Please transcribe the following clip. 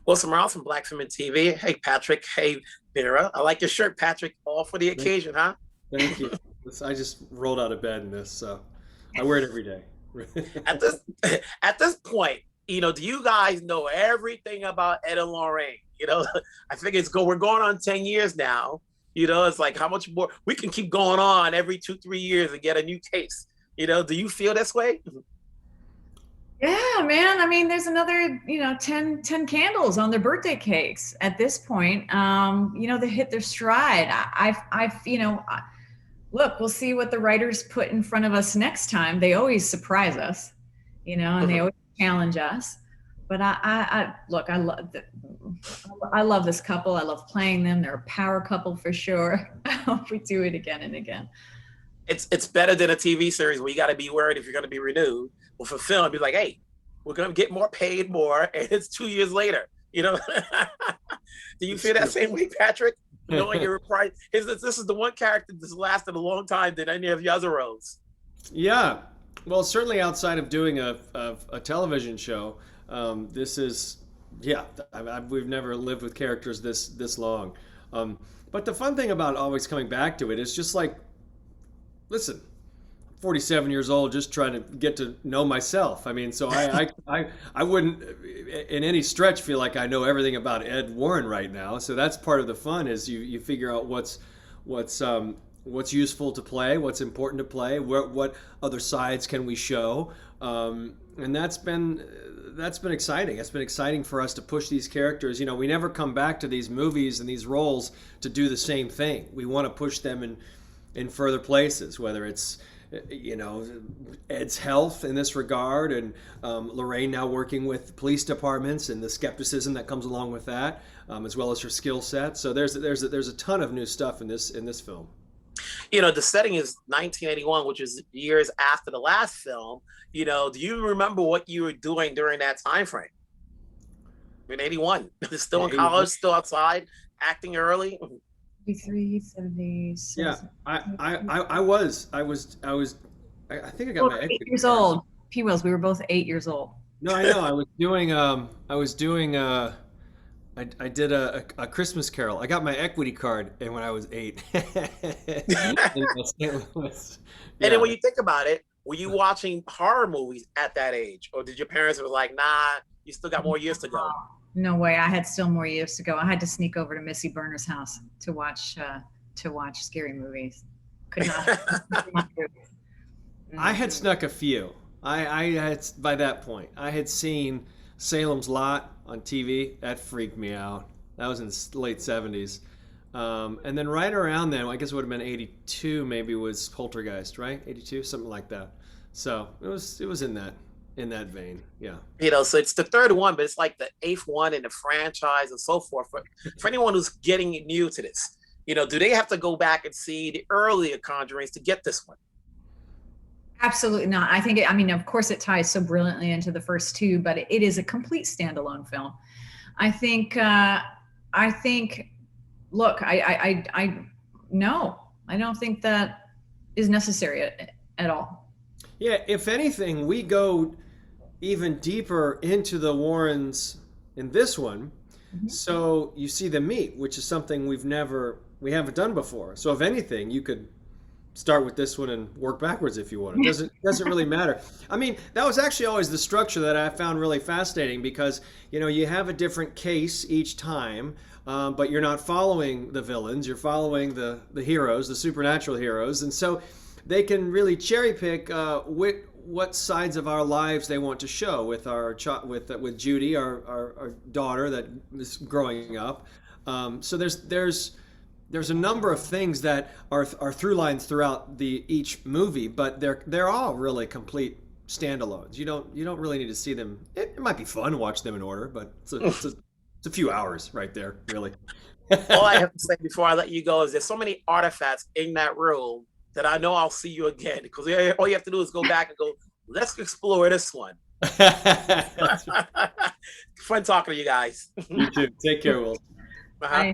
Wilson Morales from Black Film and TV. Hey, Patrick. Hey, Vera. I like your shirt, Patrick. All for the Thank occasion, huh? thank you. I just rolled out of bed in this, so I wear it every day. At this at this point, do you guys know everything about Ed and Lorraine? I think we're going on 10 years now. It's like how much more we can keep going on every 2, 3 years and get a new case. Do you feel this way? Yeah, man. I mean, there's another, 10 candles on their birthday cakes at this point. They hit their stride. Look, we'll see what the writers put in front of us next time. They always surprise us, and they always challenge us. But look, I love this couple. I love playing them. They're a power couple for sure. I hope we do it again and again. It's better than a TV series where you got to be worried if you're going to be renewed. Well, for film, be like, hey, we're going to get more paid more, and it's 2 years later. Do you feel that same way, Patrick? Knowing your reprise, this is the one character that's lasted a long time than any of the other roles. Yeah, well, certainly outside of doing a television show, this is yeah. We've never lived with characters this long. But the fun thing about always coming back to it is just like, listen, 47 years old, just trying to get to know myself. I mean, so I wouldn't in any stretch feel like I know everything about Ed Warren right now. So that's part of the fun is you figure out what's useful to play, what's important to play, what other sides can we show, and that's been exciting. It's been exciting for us to push these characters. We never come back to these movies and these roles to do the same thing. We want to push them in further places, whether it's Ed's health in this regard, and Lorraine now working with police departments and the skepticism that comes along with that, as well as her skill set. So there's a ton of new stuff in this film. The setting is 1981, which is years after the last film. Do you remember what you were doing during that time frame? In 81, still in college, still outside, acting early. 70s. Yeah, I think I got my 8 years old. P. Wills, we were both 8 years old. No, I know. I did a Christmas Carol. I got my equity card, and when I was 8. In St. Louis. And then when you think about it, were you watching horror movies at that age, or did your parents were like, "Nah, you still got more years to go"? No way. I had still more years to go. I had to sneak over to Missy Burner's house to watch scary movies. Could not. I had snuck a few. I had by that point. I had seen Salem's Lot on TV. That freaked me out. That was in the late 70s. And then right around then, I guess it would have been 82, maybe, was Poltergeist, right? 82, something like that. So it was in that vein, yeah. So it's the third one, but it's like the eighth one in the franchise and so forth. For anyone who's getting new to this, do they have to go back and see the earlier Conjurings to get this one? Absolutely not. I think, of course it ties so brilliantly into the first two, but it is a complete standalone film. I think, look, no, I don't think that is necessary at all. Yeah, if anything, we go even deeper into the Warrens in this one. Mm-hmm. So you see them meet, which is something we haven't done before. So if anything, you could start with this one and work backwards if you want. It doesn't really matter. That was actually always the structure that I found really fascinating, because you have a different case each time, but you're not following the villains. You're following the heroes, the supernatural heroes, and so they can really cherry pick what sides of our lives they want to show with with Judy, our daughter that is growing up. So there's a number of things that are through lines throughout each movie, but they're all really complete standalones. You don't really need to see them. It might be fun to watch them in order, but it's a few hours right there, really. All I have to say before I let you go is there's so many artifacts in that room that I know I'll see you again, because all you have to do is go back and go, let's explore this one. Fun talking to you guys. You too. Take care, Will. Uh-huh. Bye.